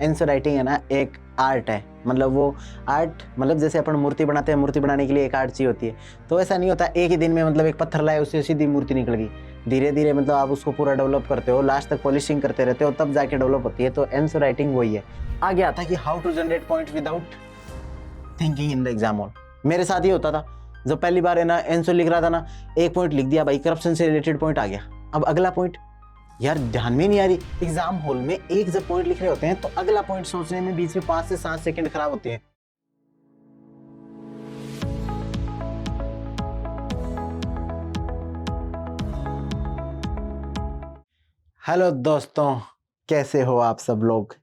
Answer writing है ना एक आर्ट है। मतलब वो आर्ट मतलब जैसे अपन मूर्ति बनाते हैं, मूर्ति बनाने के लिए एक आर्ट चाहिए होती है। तो ऐसा नहीं होता एक ही दिन में मतलब एक पत्थर लाए उससे सीधी मूर्ति निकल गई। धीरे धीरे मतलब आप उसको पूरा डेवलप करते हो, लास्ट तक पॉलिशिंग करते रहते हो, तब जाके डेवलप होती है। तो आंसर राइटिंग वही है। आगे आता है कि how to generate point without thinking in the exam hall. मेरे साथ ही होता था, जब पहली बार है ना आंसर लिख रहा था ना, एक पॉइंट लिख दिया भाई, करप्शन से रिलेटेड पॉइंट आ गया। अब अगला पॉइंट यार ध्यान में नहीं आ रही। एग्जाम हॉल में एक जब पॉइंट लिख रहे होते हैं तो अगला पॉइंट सोचने में बीच में 5 से 7 सेकंड खराब होते हैं। हेलो दोस्तों, कैसे हो आप सब लोग?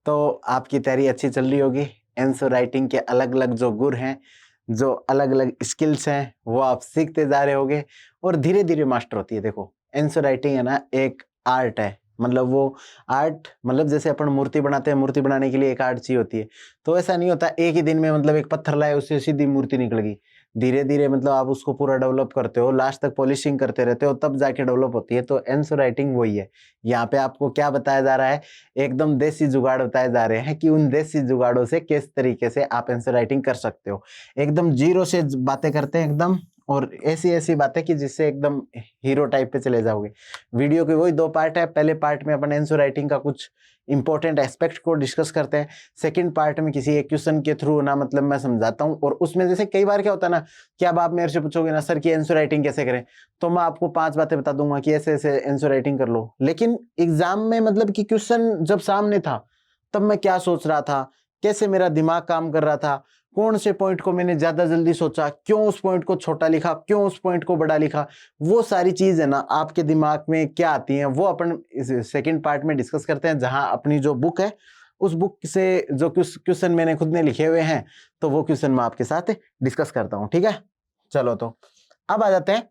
तो आपकी तैयारी अच्छी चल रही होगी। आंसर राइटिंग के अलग अलग जो गुर हैं, जो अलग अलग स्किल्स हैं, वो आप सीखते जा रहे होगे और धीरे धीरे मास्टर होती है। देखो आंसर राइटिंग है ना एक आर्ट है। मतलब वो आर्ट मतलब जैसे अपन मूर्ति बनाते हैं, मूर्ति बनाने के लिए एक आर्ट चाहिए होती है। तो ऐसा नहीं होता एक ही दिन में मतलब एक पत्थर लाए उससे सीधी मूर्ति निकल गई। धीरे धीरे मतलब आप उसको पूरा डेवलप करते हो, लास्ट तक पॉलिशिंग करते रहते हो, तब जाके डेवलप होती है। तो आंसर राइटिंग वही है। यहाँ पे आपको क्या बताया जा रहा है, एकदम देसी जुगाड़ बताए जा रहे हैं कि उन देसी जुगाड़ों से किस तरीके से आप आंसर राइटिंग कर सकते हो। एकदम जीरो से बातें करते हैं एकदम, और ऐसी ऐसी बातें कि जिससे एकदम हीरो टाइप पे चले जाओगे। वीडियो के वही 2 पार्ट है। पहले पार्ट में अपन आंसर राइटिंग का कुछ इंपॉर्टेंट एस्पेक्ट को डिस्कस करते हैं। सेकंड पार्ट में किसी एक क्वेश्चन के थ्रू ना मतलब मैं समझाता हूँ। और उसमें जैसे कई बार क्या होता है ना कि अब आप मेरे से पूछोगे ना सर कि आंसर राइटिंग कैसे करें, तो मैं आपको 5 बातें बता दूंगा कि ऐसे ऐसे आंसर राइटिंग कर लो। लेकिन एग्जाम में मतलब कि क्वेश्चन जब सामने था तब मैं क्या सोच रहा था, कैसे मेरा दिमाग काम कर रहा था, कौन से पॉइंट को मैंने ज्यादा जल्दी सोचा, क्यों उस पॉइंट को छोटा लिखा, क्यों उस पॉइंट को बड़ा लिखा, वो सारी चीज है ना आपके दिमाग में क्या आती हैं, वो अपन इस सेकंड पार्ट में डिस्कस करते हैं। जहां अपनी जो बुक है उस बुक से जो क्वेश्चन मैंने खुद ने लिखे हुए हैं, तो वो क्वेश्चन मैं आपके साथ डिस्कस करता हूं। ठीक है, चलो तो अब आ जाते हैं।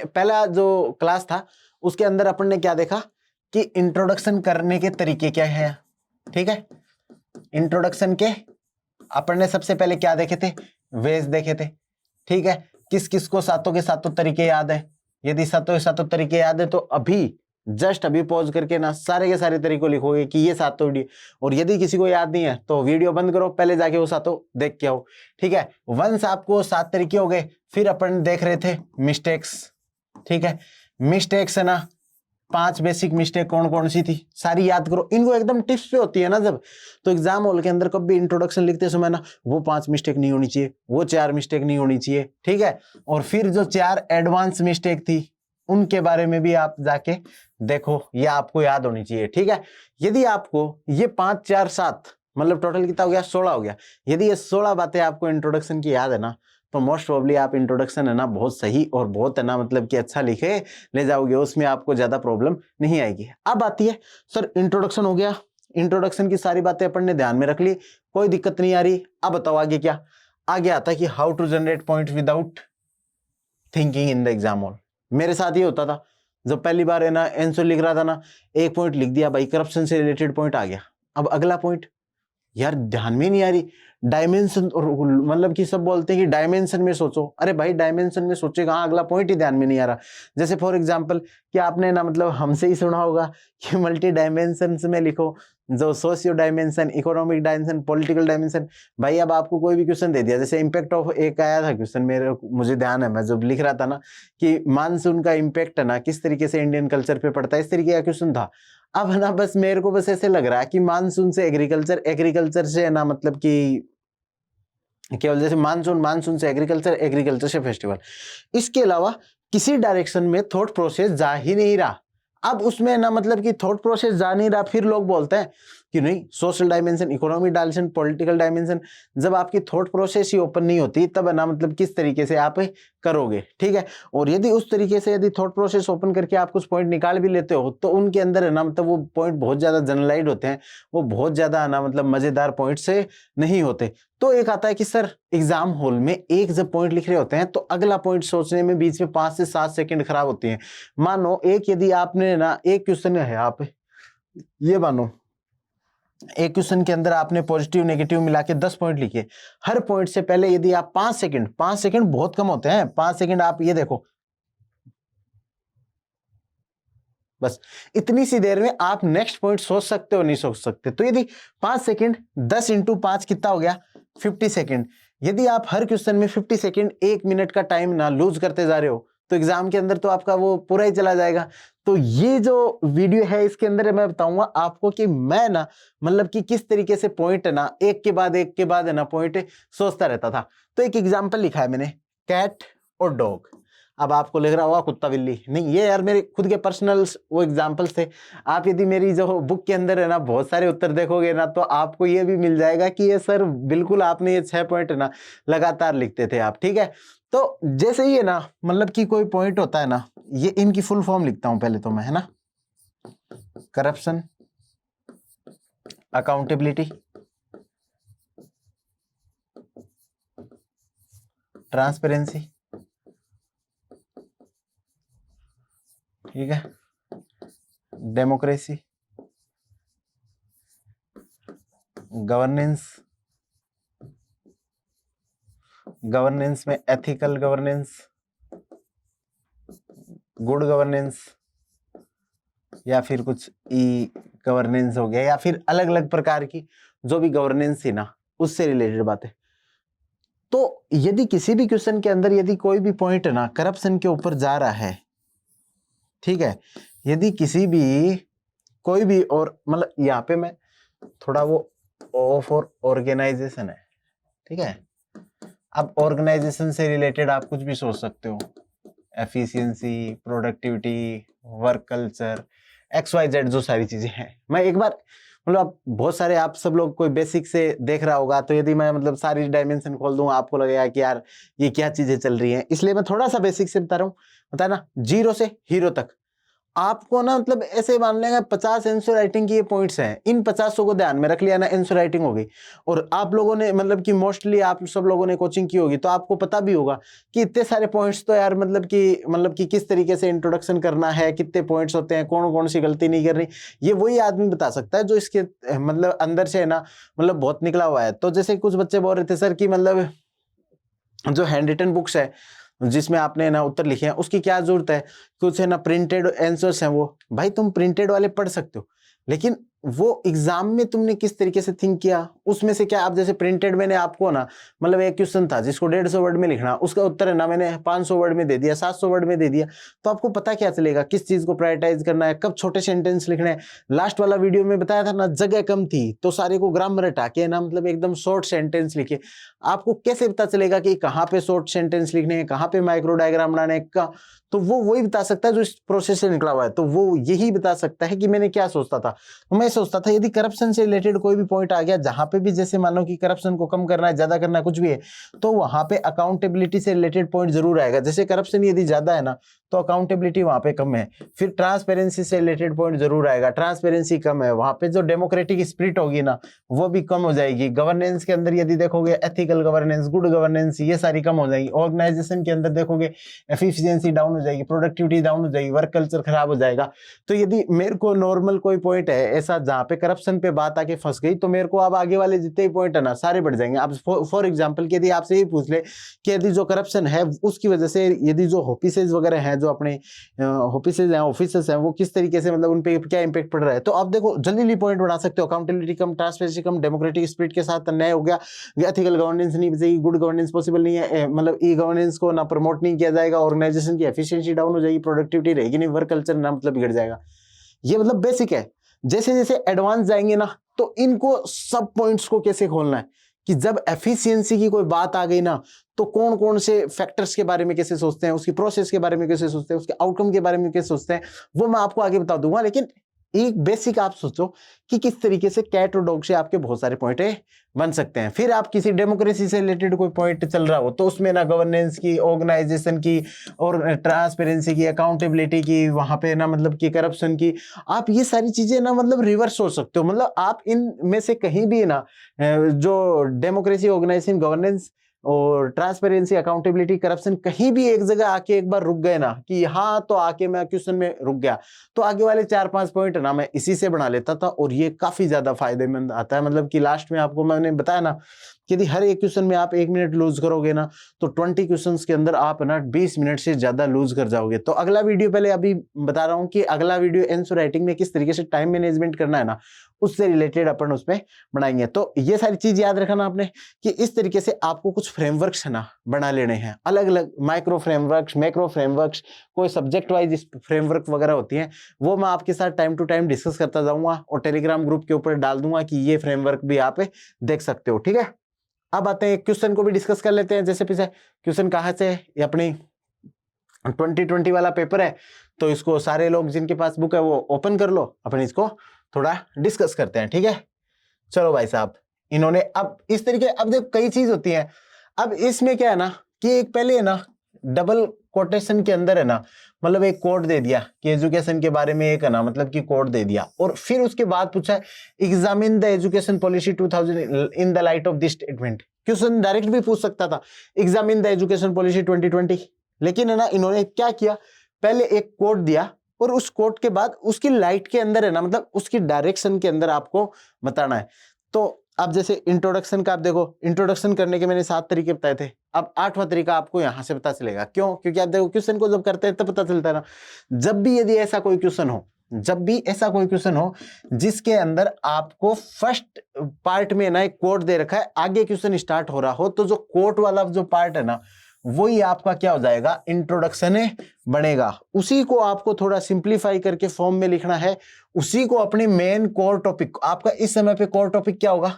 पहला जो क्लास था उसके अंदर अपन ने क्या देखा कि इंट्रोडक्शन करने के तरीके क्या है। ठीक है, इंट्रोडक्शन के अपन ने सबसे पहले क्या देखे थे, वेज देखे थे। ठीक है, किस किस को सातों के सातों तरीके याद है? यदि सातों के सातों तरीके याद है तो अभी जस्ट अभी पॉज करके ना सारे के सारे तरीकों लिखोगे कि ये सातों वीडियो। और यदि किसी को याद नहीं है तो वीडियो बंद करो, पहले जाके वो सातों देख के आओ। ठीक है, वंस आपको 7 तरीके हो गए, फिर अपन देख रहे थे मिस्टेक्स। ठीक है, मिस्टेक्स है ना 5 बेसिक मिस्टेक कौन कौन सी थी सारी याद करो। इनको एकदम टिप्स पे होती है ना जब, तो एग्जाम हॉल के अंदर कभी इंट्रोडक्शन लिखते समय ना वो 5 मिस्टेक नहीं होनी चाहिए, वो 4 मिस्टेक नहीं होनी चाहिए। ठीक है, और फिर जो 4 एडवांस मिस्टेक थी उनके बारे में भी आप जाके देखो, ये आपको याद होनी चाहिए। ठीक है, यदि आपको ये 5 4 7 मतलब टोटल कितना हो गया, 16 हो गया। यदि ये 16 बातें आपको इंट्रोडक्शन की याद है ना, तो मोस्ट प्रोबेबली आप इंट्रोडक्शन है ना बहुत सही और बहुत है ना मतलब कि अच्छा लिखे ले जाओगे, उसमें आपको ज्यादा प्रॉब्लम नहीं आएगी। अब आती है सर इंट्रोडक्शन हो गया, इंट्रोडक्शन की सारी बातें अपन ने ध्यान में रख ली, कोई दिक्कत नहीं आ रही। अब बताओ आगे क्या? आगे आता है कि how to generate point without thinking in the exam hall. मेरे साथ ही होता था, जब पहली बार है ना आंसर लिख रहा था ना, एक पॉइंट लिख दिया भाई, करप्शन से रिलेटेड पॉइंट आ गया। अब अगला पॉइंट यार ध्यान में नहीं आ रही। डायमेंशन, और मतलब कि सब बोलते हैं कि डायमेंशन में सोचो। अरे भाई डायमेंशन में सोचे कहाँ, अगला पॉइंट ही ध्यान में नहीं आ रहा। जैसे फॉर एग्जांपल कि आपने ना मतलब हमसे ही सुना होगा कि मल्टी डायमेंशन में लिखो, जो socio dimension, economic dimension, political dimension. भाई अब आपको कोई भी क्वेश्चन दे दिया, जैसे इम्पैक्ट ऑफ, एक आया था क्वेश्चन मुझे ध्यान है, मैं जब लिख रहा था ना कि मानसून का इम्पैक्ट है ना किस तरीके से इंडियन कल्चर पे पड़ता है, इस तरीके का क्वेश्चन था। अब ना बस मेरे को बस ऐसे लग रहा है कि मानसून से एग्रीकल्चर, एग्रीकल्चर से ना मतलब कि केवल जैसे मानसून, मानसून से एग्रीकल्चर, एग्रीकल्चर से फेस्टिवल, इसके अलावा किसी डायरेक्शन में थॉट प्रोसेस जा ही नहीं रहा। अब उसमें ना मतलब कि थॉट प्रोसेस जा नहीं रहा, फिर लोग बोलते हैं कि नहीं social dimension, economic dimension, political dimension. जब आपकी थॉट प्रोसेस ही ओपन नहीं होती तब ना मतलब किस तरीके से आप करोगे। ठीक है, और यदि उस तरीके से यदि थॉट प्रोसेस ओपन करके आप कुछ पॉइंट निकाल भी लेते हो तो उनके अंदर है ना मतलब वो पॉइंट बहुत ज्यादा जनरलाइज्ड होते हैं, वो बहुत ज्यादा ना मतलब मजेदार पॉइंट से नहीं होते। तो एक आता है कि सर एग्जाम हॉल में एक जब पॉइंट लिख रहे होते हैं तो अगला पॉइंट सोचने में बीच में 5 से 7 सेकंड खराब होती हैं। मानो एक, यदि आपने ना एक क्वेश्चन है, आप ये मानो एक क्वेश्चन के अंदर आपने पॉजिटिव नेगेटिव मिला के 10 पॉइंट लिखे, हर पॉइंट से पहले यदि आप 5 सेकंड, 5 सेकंड बहुत कम होते हैं, 5 सेकंड आप ये देखो, बस इतनी सी देर में आप नेक्स्ट पॉइंट सोच सकते हो नहीं सोच सकते। तो यदि 5 सेकंड 10 × 5 कितना हो गया 50 सेकंड। यदि आप हर क्वेश्चन में 50 सेकंड 1 मिनट का टाइम ना लूज करते जा रहे हो तो एग्जाम के अंदर तो आपका वो पूरा ही चला जाएगा। तो ये जो वीडियो है इसके अंदर मैं बताऊंगा आपको कि मैं ना मतलब कि किस तरीके से पॉइंट है ना एक के बाद है ना पॉइंट सोचता रहता था। तो एक एग्जाम्पल लिखा है मैंने, कैट और डॉग। अब आपको लग रहा होगा कुत्ता बिल्ली, नहीं ये यार मेरे खुद के पर्सनल वो एग्जाम्पल्स थे। आप यदि मेरी जो बुक के अंदर है ना बहुत सारे उत्तर देखोगे ना तो आपको ये भी मिल जाएगा कि ये सर बिल्कुल आपने ये 6 पॉइंट है ना लगातार लिखते थे आप, ठीक है। तो जैसे ही है ना मतलब कि कोई पॉइंट होता है ना, ये इनकी फुल फॉर्म लिखता हूं पहले तो मैं, है ना। करप्शन, अकाउंटेबिलिटी, ट्रांसपेरेंसी, ठीक है, डेमोक्रेसी, गवर्नेंस, गवर्नेंस में एथिकल गवर्नेंस, गुड गवर्नेंस, या फिर कुछ ई गवर्नेंस हो गया, या फिर अलग अलग प्रकार की जो भी गवर्नेंस थी ना उससे रिलेटेड बातें। तो यदि किसी भी क्वेश्चन के अंदर यदि कोई भी पॉइंट है ना करप्शन के ऊपर जा रहा है, ठीक है, यदि किसी भी कोई भी, और मतलब यहाँ पे मैं थोड़ा वो ओ फॉर ऑर्गेनाइजेशन है, ठीक है। अब ऑर्गेनाइजेशन से रिलेटेड आप कुछ भी सोच सकते हो, efficiency, productivity, work culture, XYZ जो सारी चीजें हैं। मैं एक बार मतलब बहुत सारे आप सब लोग कोई बेसिक से देख रहा होगा तो यदि मैं मतलब सारी डायमेंशन खोल दूंगा आपको लगेगा कि यार ये क्या चीजें चल रही हैं, इसलिए मैं थोड़ा सा बेसिक से बता रहा हूँ। बता ना 0 से हीरो तक आपको ना मतलब ऐसे मान लेंगे 50 आंसर राइटिंग की ये पॉइंट्स हैं, इन 50 को ध्यान में रख लिया ना आंसर राइटिंग होगी। और आप लोगों ने मतलब कि मोस्टली आप सब लोगों ने कोचिंग की होगी तो आपको पता भी होगा कि इतने सारे पॉइंट्स तो यार मतलब कि किस तरीके से इंट्रोडक्शन करना है, कितने पॉइंट्स होते हैं, कौन कौन सी गलती नहीं करनी, ये वही आदमी बता सकता है जो इसके मतलब अंदर से है ना मतलब बहुत निकला हुआ है। तो जैसे कुछ बच्चे बोल रहे थे सर कि मतलब जो हैंड रिटन बुक्स है जिसमें आपने ना उत्तर लिखे हैं उसकी क्या जरूरत है, कुछ है ना प्रिंटेड आंसर्स हैं, वो भाई तुम प्रिंटेड वाले पढ़ सकते हो, लेकिन वो एग्जाम में तुमने किस तरीके से थिंक किया उसमें से क्या। आप जैसे प्रिंटेड मैंने आपको ना मतलब एक क्वेश्चन था जिसको 150 वर्ड में लिखना, उसका उत्तर है ना मैंने 500 वर्ड में दे दिया, 700 वर्ड में दे दिया, तो आपको पता क्या चलेगा किस चीज को प्रायोरिटाइज करना है, कब छोटे सेंटेंस लिखने हैं। लास्ट वाला वीडियो में बताया था ना जगह कम थी तो सारे को ग्रामर हटा के ना मतलब एकदम शॉर्ट सेंटेंस लिखे। आपको कैसे पता चलेगा कि कहाँ पे शॉर्ट सेंटेंस लिखने हैं, कहाँ पे माइक्रो डायग्राम बनाने का, तो वो वही बता सकता है जो इस प्रोसेस से निकला हुआ है। तो वो यही बता सकता है कि मैंने क्या सोचता था। तो मैं सोचता था यदि करप्शन से रिलेटेड कोई भी पॉइंट आ गया जहां पे भी जैसे मानो कि करप्शन को कम करना है, ज्यादा करना है, कुछ भी है, तो वहां पे अकाउंटेबिलिटी से रिलेटेड पॉइंट जरूर आएगा। जैसे करप्शन यदि ज्यादा है ना तो अकाउंटेबिलिटी वहां पे कम है। फिर ट्रांसपेरेंसी से रिलेटेड पॉइंट जरूर आएगा, ट्रांसपेरेंसी कम है, वहां पे जो डेमोक्रेटिक स्पिरिट होगी ना वो भी कम हो जाएगी। गवर्नेंस के अंदर यदि देखोगे एथिकल गवर्नेंस, गुड गवर्नेंस, ये सारी कम हो जाएगी। ऑर्गेनाइजेशन के अंदर देखोगे एफिशिएंसी डाउन हो जाएगी, प्रोडक्टिविटी डाउन हो जाएगी, वर्क कल्चर खराब हो जाएगा। तो यदि मेरे को नॉर्मल कोई पॉइंट है ऐसा जहां पे करप्शन पे बात आके फंस गई तो मेरे को अब आगे वाले जितने पॉइंट है ना सारे बढ़ जाएंगे। अब फॉर एग्जांपल यदि आपसे ये पूछ ले कि यदि जो करप्शन है उसकी वजह से यदि जो ऑफिसेज वगैरह हैं, जो अपने ऑफिसेज हैं, ऑफिसर्स हैं, वो किस तरीके से मतलब उन पे क्या इंपैक्ट पड़ रहा है, तो आप देखो जल्दी पॉइंट बना सकते हो। अकाउंटेबिलिटी कम, ट्रांसपेरेंसी कम, डेमोक्रेटिक स्पिरिट के साथ न्याय हो गया, एथिकल गवर्नेंस नहीं बचेगी, गुड गवर्नेंस पॉसिबल नहीं है, मतलब ई गवर्नेंस को ना प्रमोट नहीं किया जाएगा, ऑर्गेनाइजेशन की एफिशिएंसी डाउन हो जाएगी, प्रोडक्टिविटी रहेगी नहीं, वर्क कल्चर ना मतलब बिगड़ जाएगा। ये मतलब बेसिक है। जैसे जैसे एडवांस जाएंगे ना तो इनको सब पॉइंट्स को कैसे खोलना है कि जब एफिशिएंसी की कोई बात आ गई ना तो कौन कौन से फैक्टर्स के बारे में कैसे सोचते हैं, उसकी प्रोसेस के बारे में कैसे सोचते हैं, उसके आउटकम के बारे में कैसे सोचते हैं, वो मैं आपको आगे बता दूंगा। लेकिन एक बेसिक आप सोचो कि किस तरीके से कैट और डॉग से आपके बहुत सारे पॉइंट बन सकते हैं। फिर आप किसी डेमोक्रेसी से रिलेटेड कोई पॉइंट चल रहा हो तो उसमें ना गवर्नेंस की, ऑर्गेनाइजेशन की और ट्रांसपेरेंसी की, अकाउंटेबिलिटी की, वहां पे ना मतलब कि करप्शन की, आप ये सारी चीजें ना मतलब रिवर्स सोच सकते हो। मतलब आप इन में से कहीं भी ना जो डेमोक्रेसी, ऑर्गेनाइजेशन, गवर्नेंस और ट्रांसपेरेंसी, अकाउंटेबिलिटी, करप्शन, कहीं भी एक जगह आके एक बार रुक गए ना कि यहाँ तो आके मैं क्वेश्चन में रुक गया, तो आगे वाले 4-5 पॉइंट ना मैं इसी से बना लेता था और ये काफी ज्यादा फायदेमंद आता है। मतलब कि लास्ट में आपको मैंने बताया ना कि यदि हर एक क्वेश्चन में आप 1 मिनट लूज करोगे ना तो 20 क्वेश्चंस के अंदर आप ना 20 मिनट से ज्यादा लूज कर जाओगे। तो अगला वीडियो, पहले अभी बता रहा हूँ कि अगला वीडियो आंसर राइटिंग में किस तरीके से टाइम मैनेजमेंट करना है ना, उससे रिलेटेड अपन उसमें बनाएंगे। तो ये सारी चीज याद रखना आपने कि इस तरीके से आपको कुछ फ्रेमवर्क्स है ना बना लेने हैं, अलग अलग माइक्रो फ्रेमवर्क्स, मैक्रो फ्रेमवर्क्स, कोई सब्जेक्ट वाइज फ्रेमवर्क वगैरह होती हैं, वो मैं आपके साथ टाइम टू टाइम डिस्कस करता जाऊंगा और टेलीग्राम ग्रुप के ऊपर डाल दूंगा कि ये फ्रेमवर्क भी आप देख सकते हो। ठीक है, अब आते हैं क्वेश्चन को भी डिस्कस कर लेते हैं। जैसे पीछे क्वेश्चन कहाँ से है, ये अपनी 2020 वाला पेपर है, तो इसको सारे लोग जिनके पास बुक है वो ओपन कर लो, अपन इसको थोड़ा डिस्कस करते हैं। ठीक है, चलो भाई साहब, इन्होंने अब इस तरीके, अब देखो कई चीज होती है। अब इसमें क्या है ना कि एक पहले है ना डबल कोटेशन के अंदर है ना, मतलब एक कोड दे दिया कि एजुकेशन के बारे में, एक है ना मतलब कि कोड दे दिया, और फिर उसके बाद पूछा examine the education policy 2000 in the light of this statement. Question direct भी पूछ सकता था एग्जामिन द एजुकेशन पॉलिसी 2020, लेकिन है ना इन्होंने क्या किया, पहले एक कोड दिया और उस कोड के बाद उसकी लाइट के अंदर है ना, मतलब उसकी डायरेक्शन के अंदर आपको बताना है। तो अब जैसे इंट्रोडक्शन का आप देखो, इंट्रोडक्शन करने के मैंने 7 तरीके बताए थे, अब 8वां तरीका आपको यहां से पता चलेगा। क्यों? क्योंकि आप देखो क्वेश्चन को जब करते हैं तब पता चलता है ना, जब भी यदि ऐसा कोई क्वेश्चन हो, जब भी ऐसा कोई क्वेश्चन हो जिसके अंदर आपको फर्स्ट पार्ट में ना एक कोड दे रखा है, आगे क्वेश्चन स्टार्ट हो रहा हो, तो जो कोड वाला जो पार्ट है ना वही आपका क्या हो जाएगा, इंट्रोडक्शन बनेगा। उसी को आपको थोड़ा सिंप्लीफाई करके फॉर्म में लिखना है, उसी को अपने मेन कोर टॉपिक, आपका इस समय पे कोर टॉपिक क्या होगा,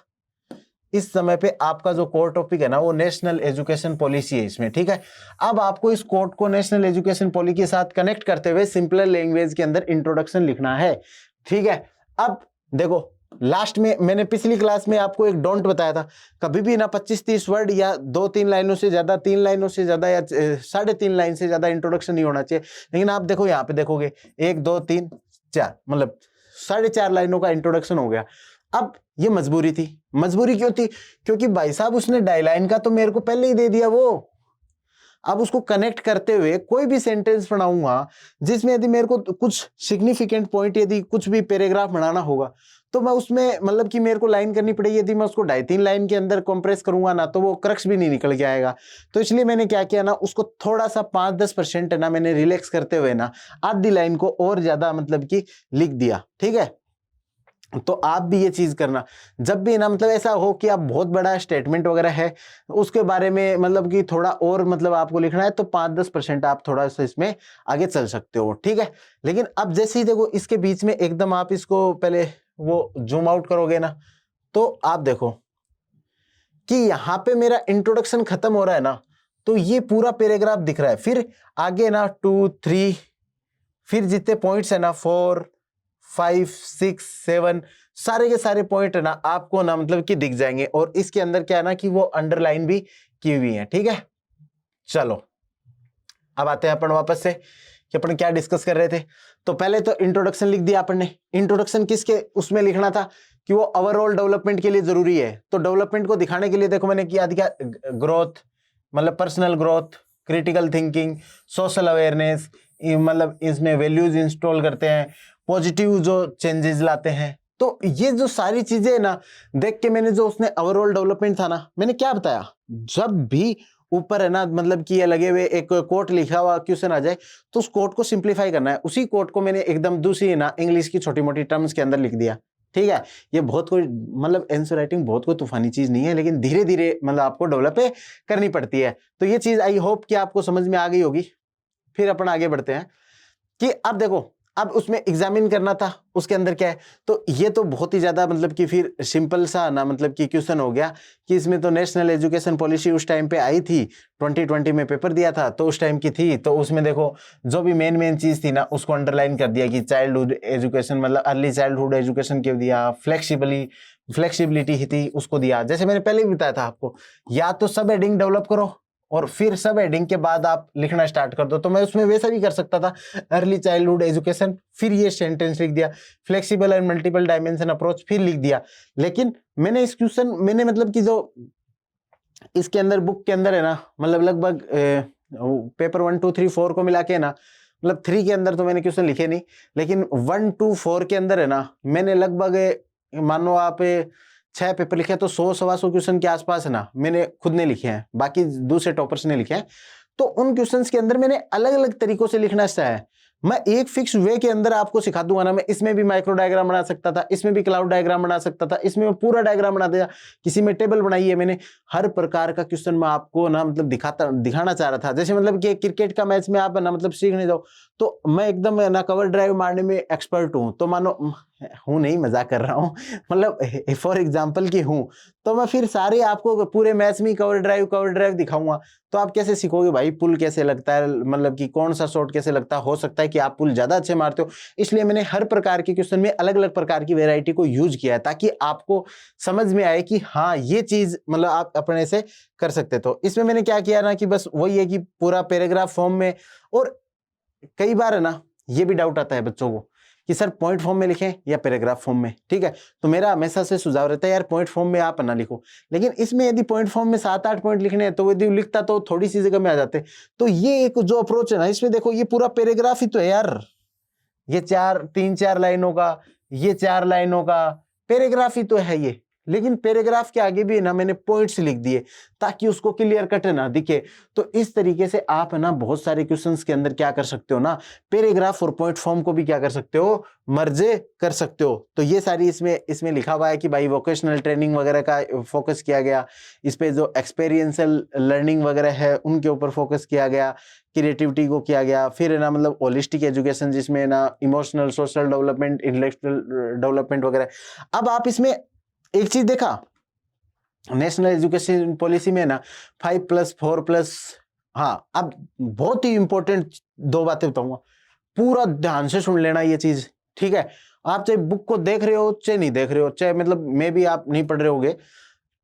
इस समय पे आपका जो कोर टॉपिक है ना वो नेशनल एजुकेशन पॉलिसी है इसमें। ठीक है, अब आपको इस कोड को नेशनल एजुकेशन पॉलिसी के साथ कनेक्ट करते हुए सिंपलर लैंग्वेज के अंदर इंट्रोडक्शन लिखना है। ठीक है, अब देखो लास्ट में मैंने पिछली क्लास में आपको एक डोंट बताया था, कभी भी ना 25-30 वर्ड या 2-3 लाइनों से ज्यादा, 3 लाइनों से ज्यादा या 3.5 लाइन से ज्यादा इंट्रोडक्शन नहीं होना चाहिए। लेकिन आप देखो यहाँ पे देखोगे 1 2 3 4, मतलब 4.5 लाइनों का इंट्रोडक्शन हो गया। अब ये मजबूरी थी। मजबूरी क्यों थी? क्योंकि भाई साहब उसने डायलाइन का तो मेरे को पहले ही दे दिया वो। अब उसको कनेक्ट करते हुए कोई भी सेंटेंस बनाऊंगा जिसमें यदि मेरे को कुछ सिग्निफिकेंट पॉइंट, यदि कुछ भी पैराग्राफ बनाना होगा तो मैं उसमें मतलब कि मेरे को लाइन करनी पड़ेगी। यदि मैं उसको 2.5-3 लाइन के अंदर कंप्रेस करूंगा ना तो वो क्रक्स भी नहीं निकल के आएगा। तो इसलिए मैंने क्या किया ना, उसको थोड़ा सा 5-10% है ना मैंने रिलैक्स करते हुए ना आधी लाइन को और ज्यादा मतलब कि लिख दिया। ठीक है, तो आप भी ये चीज करना, जब भी ना मतलब ऐसा हो कि आप बहुत बड़ा स्टेटमेंट वगैरह है उसके बारे में मतलब कि थोड़ा और मतलब आपको लिखना है, तो 5-10% आप थोड़ा सा इसमें आगे चल सकते हो। ठीक है, लेकिन अब जैसे ही देखो इसके बीच में एकदम आप इसको पहले वो जूम आउट करोगे ना, तो आप देखो कि यहां पे मेरा इंट्रोडक्शन खत्म हो रहा है ना, तो ये पूरा पैराग्राफ दिख रहा है, फिर आगे ना 2 3, फिर जितने पॉइंट्स है ना 4 5 6 7, सारे के सारे पॉइंट है ना आपको ना मतलब कि दिख जाएंगे, और इसके अंदर क्या है ना कि वो अंडरलाइन भी की हुई है। ठीक है, चलो अब आते हैं अपन वापस से कि अपन क्या डिस्कस कर रहे थे। तो पहले तो इंट्रोडक्शन लिख दिया अपन ने। इंट्रोडक्शन किसके उसमें लिखना था कि वो ओवरऑल डेवलपमेंट के लिए जरूरी है। तो डेवलपमेंट को दिखाने के लिए देखो मैंने क्या दिया, ग्रोथ मतलब personal growth, critical thinking, social awareness, मतलब इसमें वैल्यूज इंस्टॉल करते हैं, पॉजिटिव जो चेंजेस लाते हैं। तो ये जो सारी चीजें ना देख के मैंने जो उसने ओवरऑल डेवलपमेंट था ना, मैंने क्या बताया, जब भी ऊपर है ना मतलब कि ये लगे हुए एक कोट लिखा हुआ क्वेश्चन आ जाए तो उस कोट को सिंप्लीफाई करना है। उसी कोट को मैंने एकदम दूसरी ना इंग्लिश की छोटी मोटी टर्म्स के अंदर लिख दिया। ठीक है, ये बहुत कोई मतलब आंसर राइटिंग बहुत कोई तूफानी चीज नहीं है, लेकिन धीरे धीरे मतलब आपको डेवलप करनी पड़ती है। तो ये चीज आई होप कि आपको समझ में आ गई होगी। फिर अपन आगे बढ़ते हैं कि अब देखो, अब उसमें एग्जामिन करना था, उसके अंदर क्या है, तो ये तो बहुत ही ज्यादा मतलब कि फिर सिंपल सा ना मतलब कि क्वेश्चन हो गया कि इसमें तो नेशनल एजुकेशन पॉलिसी उस टाइम पे आई थी, 2020 में पेपर दिया था तो उस टाइम की थी। तो उसमें देखो जो भी मेन चीज थी ना उसको अंडरलाइन कर दिया कि चाइल्डहुड एजुकेशन मतलब अर्ली चाइल्डहुड एजुकेशन क्यों दिया, फ्लेक्सिबिलिटी थी उसको दिया। जैसे मैंने पहले भी बताया था आपको, या तो सब हेडिंग डेवलप करो और फिर सब हेडिंग के बाद आप लिखना स्टार्ट कर दो। तो मैं उसमें वैसा भी कर सकता था, अर्ली चाइल्डहुड एजुकेशन, फिर ये सेंटेंस लिख दिया, flexible and multiple dimension approach, फिर लिख दिया। लेकिन मैंने इस क्वेश्चन मैंने मतलब कि जो इसके अंदर बुक के अंदर है ना, मतलब लगभग पेपर 1 2 3 4 को मिला के ना, मतलब 3 के अंदर तो मैंने क्वेश्चन लिखे नहीं, लेकिन 1 2 4 के अंदर है ना मैंने लगभग मान लो आप 6 पेपर लिखे, तो 100-125 क्वेश्चन के आसपास है ना मैंने खुद ने लिखे हैं, बाकी दूसरे टॉपर्स ने लिखे हैं। तो उन क्वेश्चंस के अंदर मैंने अलग अलग तरीकों से लिखना चाहा है। मैं एक फिक्स वे के अंदर आपको सिखा दूंगा ना, मैं इसमें भी माइक्रो डायग्राम बना सकता था, इसमें भी क्लाउड डायग्राम बना सकता था, इसमें मैं पूरा डायग्राम बना दिया, किसी में टेबल बनाई है मैंने, हर प्रकार का क्वेश्चन मैं आपको ना मतलब दिखाना चाह रहा था। जैसे मतलब कि क्रिकेट का मैच में आप ना मतलब सीखने जाओ, तो मैं एकदम ना कवर ड्राइव मारने में एक्सपर्ट हूं, तो मानो हूं नहीं, मजाक कर रहा हूं, मतलब फॉर एग्जाम्पल की हूं, तो मैं फिर सारे आपको पूरे मैच में कवर ड्राइव दिखाऊंगा, तो आप कैसे सीखोगे भाई पुल कैसे लगता है, मतलब कि कौन सा शॉट कैसे लगता है, हो सकता है कि आप पुल ज्यादा अच्छे मारते हो। इसलिए मैंने हर प्रकार के क्वेश्चन में अलग अलग प्रकार की वेराइटी को यूज किया है, ताकि आपको समझ में आए कि हाँ ये चीज मतलब आप अपने से कर सकते। तो इसमें मैंने क्या किया ना कि बस वही है कि पूरा पैराग्राफ फॉर्म में, और कई बार है ना ये भी डाउट आता है बच्चों को कि सर पॉइंट फॉर्म में लिखें या पैराग्राफ फॉर्म में, ठीक है, तो मेरा हमेशा से सुझाव रहता है यार पॉइंट फॉर्म में आप ना लिखो, लेकिन इसमें यदि पॉइंट फॉर्म में 7-8 पॉइंट लिखने हैं तो यदि लिखता तो थोड़ी सी जगह में आ जाते। तो ये एक जो अप्रोच है ना, इसमें देखो ये पूरा पैराग्राफ ही तो है यार, ये 3-4 लाइनों का, ये 4 लाइनों का पैराग्राफ ही तो है ये, लेकिन पैराग्राफ के आगे भी ना मैंने पॉइंट्स लिख दिए ताकि उसको क्लियर कट ना दिखे। तो इस तरीके से आप ना बहुत सारे क्वेश्चंस के अंदर क्या कर सकते हो ना, पैराग्राफ और पॉइंट फॉर्म को भी क्या कर सकते हो, मर्जे कर सकते हो। तो ये सारी इसमें लिखा हुआ है कि भाई वोकेशनल ट्रेनिंग वगैरह का फोकस किया गया, इस पे जो एक्सपीरियंशियल लर्निंग वगैरह है उनके ऊपर फोकस किया गया, क्रिएटिविटी को किया गया, फिर है ना मतलब होलिस्टिक एजुकेशन जिसमें ना emotional, social development, intellectual development वगैरह। अब आप इसमें एक चीज देखा, नेशनल एजुकेशन पॉलिसी में ना 5+4+, हाँ अब बहुत ही इंपॉर्टेंट 2 बातें बताऊंगा, पूरा ध्यान से सुन लेना ये चीज, ठीक है। आप चाहे बुक को देख रहे हो चाहे नहीं देख रहे हो, चाहे मतलब मे भी आप नहीं पढ़ रहे होगे,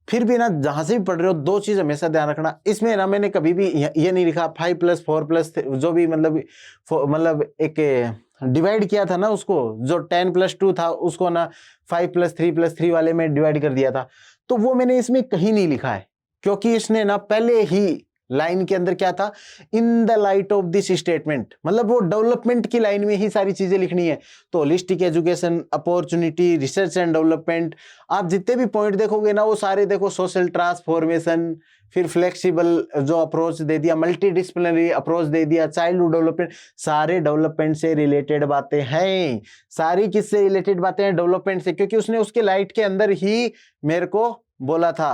फिर भी ना जहां से भी पढ़ रहे हो 2 चीज हमेशा ध्यान रखना। इसमें ना मैंने कभी भी ये नहीं लिखा 5+4+, जो भी मतलब एक डिवाइड किया था ना उसको, जो 10+2 था उसको ना 5+3+3 वाले में डिवाइड कर दिया था, तो वो मैंने इसमें कहीं नहीं लिखा है, क्योंकि इसने ना पहले ही लाइन के अंदर क्या था, in the light of this statement, मतलब वो डेवलपमेंट की लाइन में ही सारी चीजें लिखनी है। तो holistic education, opportunity, research and development, आप जितने भी पॉइंट देखोगे ना वो सारे देखो, सोशल ट्रांसफॉर्मेशन, फिर फ्लेक्सिबल जो अप्रोच दे दिया, मल्टी डिसिप्लिनरी अप्रोच दे दिया, चाइल्डहुड डेवलपमेंट, सारे डेवलपमेंट से रिलेटेड बातें हैं। सारी किससे रिलेटेड बातें हैं, डेवलपमेंट से, क्योंकि उसने उसके लाइट के अंदर ही मेरे को बोला था।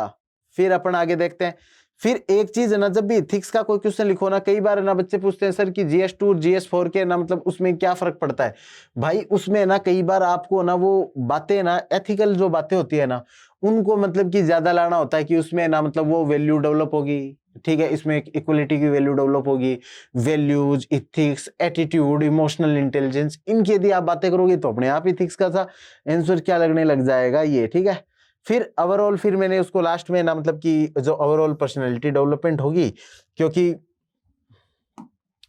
फिर अपन आगे देखते हैं। फिर एक चीज है ना, जब भी इथिक्स का कोई क्वेश्चन लिखो ना, कई बार ना बच्चे पूछते हैं सर कि GS2 और GS4 के ना मतलब उसमें क्या फर्क पड़ता है। भाई उसमें ना कई बार आपको ना वो बातें ना, एथिकल जो बातें होती है ना, उनको मतलब कि ज्यादा लाना होता है कि उसमें ना मतलब वो वैल्यू डेवलप होगी, ठीक है, इसमें इक्वलिटी की वैल्यू डेवलप होगी, values, ethics, attitude, emotional intelligence, इनकी यदि आप बातें करोगे तो अपने आप इथिक्स का सा आंसर क्या लगने लग जाएगा ये, ठीक है। फिर ओवरऑल, फिर मैंने उसको लास्ट में ना मतलब कि जो ओवरऑल पर्सनैलिटी डेवलपमेंट होगी, क्योंकि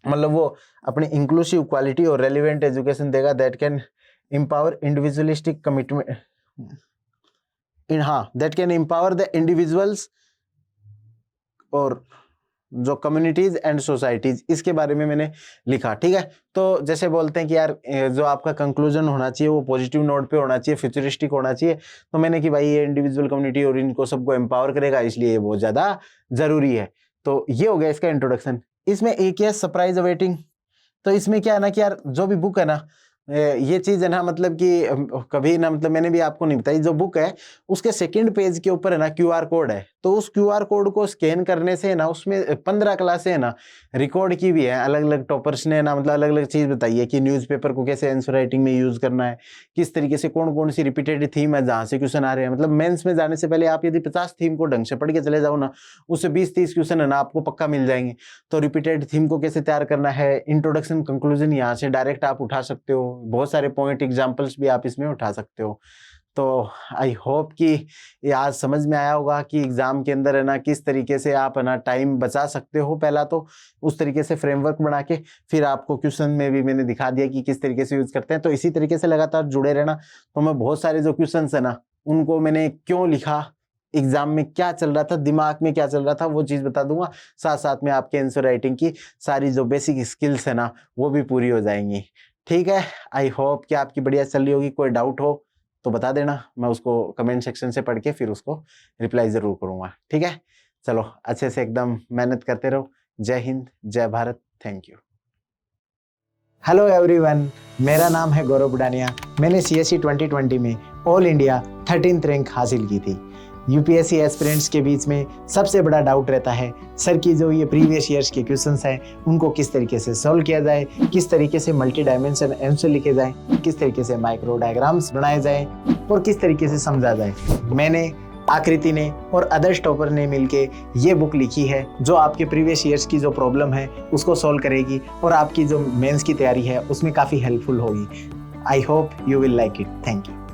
मतलब वो अपनी इंक्लूसिव, क्वालिटी और रेलिवेंट एजुकेशन देगा that can empower individualistic commitment in, हाँ, that can empower the individuals और जो कम्युनिटीज एंड सोसाइटीज, इसके बारे में मैंने लिखा, ठीक है। तो जैसे बोलते हैं कि यार जो आपका कंक्लूजन होना चाहिए वो पॉजिटिव नोट पे होना चाहिए, फ्यूचरिस्टिक होना चाहिए, तो मैंने कि भाई ये इंडिविजुअल, कम्युनिटी और इनको सबको एम्पावर करेगा, इसलिए ये बहुत ज्यादा जरूरी है। तो ये हो गया इसका इंट्रोडक्शन। इसमें एक है सरप्राइज अवेटिंग। तो इसमें क्या है ना कि यार जो भी बुक है ना, ये चीज है ना मतलब कि कभी ना मतलब मैंने भी आपको नहीं बताई, जो बुक है उसके 2nd पेज के ऊपर है ना QR कोड है, तो उस QR कोड को स्कैन करने से ना उसमें 15 क्लासें है ना रिकॉर्ड की भी है, अलग अलग टॉपर्स ने ना मतलब अलग अलग चीज बताई है कि न्यूज़पेपर को कैसे आंसर राइटिंग में यूज करना है, किस तरीके से कौन कौन सी रिपीटेड थीम है जहां से क्वेश्चन आ रहे हैं। मतलब मेंस में जाने से पहले आप यदि 50 थीम को ढंग से पढ़ के चले जाओ ना, उससे 20-30 क्वेश्चन है ना आपको पक्का मिल जाएंगे। तो रिपीटेड थीम को कैसे तैयार करना है, इंट्रोडक्शन, कंक्लूजन यहाँ से डायरेक्ट आप उठा सकते हो, बहुत सारे पॉइंट, एग्जांपल्स भी आप इसमें उठा सकते हो। तो आई होप कि ये आज समझ में आया होगा कि एग्जाम के अंदर है ना किस तरीके से आप है ना टाइम बचा सकते हो। पहला तो उस तरीके से फ्रेमवर्क बना के, फिर आपको क्वेश्चन में भी मैंने दिखा दिया कि किस तरीके से यूज करते हैं। तो इसी तरीके से लगातार जुड़े रहना। तो मैं बहुत सारे जो क्वेश्चन है ना उनको मैंने क्यों लिखा, एग्जाम में क्या चल रहा था, दिमाग में क्या चल रहा था, वो चीज़ बता दूंगा। साथ साथ में आपके आंसर राइटिंग की सारी जो बेसिक स्किल्स है ना वो भी पूरी हो जाएंगी। ठीक है, आई होप कि आपकी बढ़िया चल रही होगी। कोई डाउट हो तो बता देना, मैं उसको कमेंट सेक्शन से पढ़ के फिर उसको रिप्लाई ज़रूर करूँगा। ठीक है, चलो अच्छे से एकदम मेहनत करते रहो। जय हिंद, जय Bharat, thank you. Hello everyone, मेरा नाम है गौरव बुडानिया। मैंने CSE 2020 में ऑल इंडिया 13th रैंक हासिल की थी। UPSC एस्पिरेंट्स के बीच में सबसे बड़ा डाउट रहता है सर की जो ये प्रीवियस ईयर्स के क्वेश्चंस हैं उनको किस तरीके से सॉल्व किया जाए, किस तरीके से मल्टी डायमेंशन आंसर लिखे जाए, किस तरीके से माइक्रो डायग्राम्स बनाए जाए और किस तरीके से समझा जाए। मैंने, आकृति ने और अदर्स टॉपर ने मिलके ये बुक लिखी है जो आपके प्रीवियस ईयर्स की जो प्रॉब्लम है उसको सॉल्व करेगी और आपकी जो मेंस की तैयारी है उसमें काफ़ी हेल्पफुल होगी। I hope you will like it. Thank you.